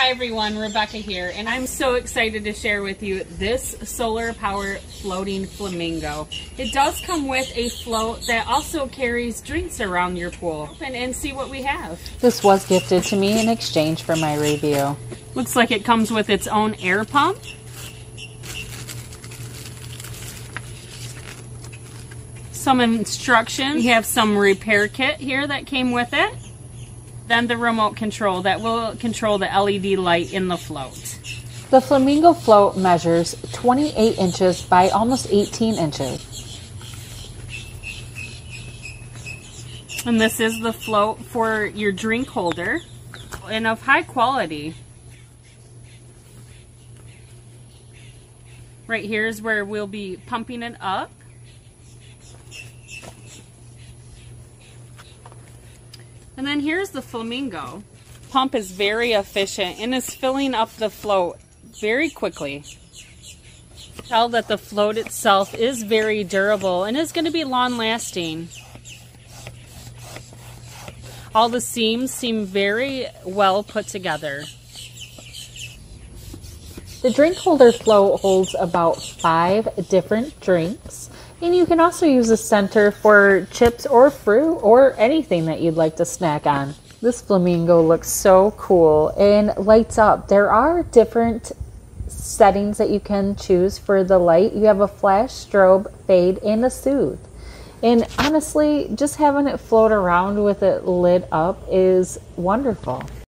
Hi everyone, Rebecca here, and I'm so excited to share with you this solar power floating flamingo. It does come with a float that also carries drinks around your pool. Open and see what we have. This was gifted to me in exchange for my review. Looks like it comes with its own air pump. Some instructions. We have some repair kit here that came with it. Then the remote control that will control the LED light in the float. The Flamingo float measures 28 inches by almost 18 inches. And this is the float for your drink holder and of high quality. Right here is where we'll be pumping it up. And then here's the Flamingo. Pump is very efficient and is filling up the float very quickly. Tell that the float itself is very durable and is going to be long lasting. All the seams seem very well put together. The drink holder float holds about 5 different drinks. And you can also use a center for chips or fruit or anything that you'd like to snack on. This flamingo looks so cool and lights up. There are different settings that you can choose for the light. You have a flash, strobe, fade, and a soothe. And honestly, just having it float around with it lit up is wonderful.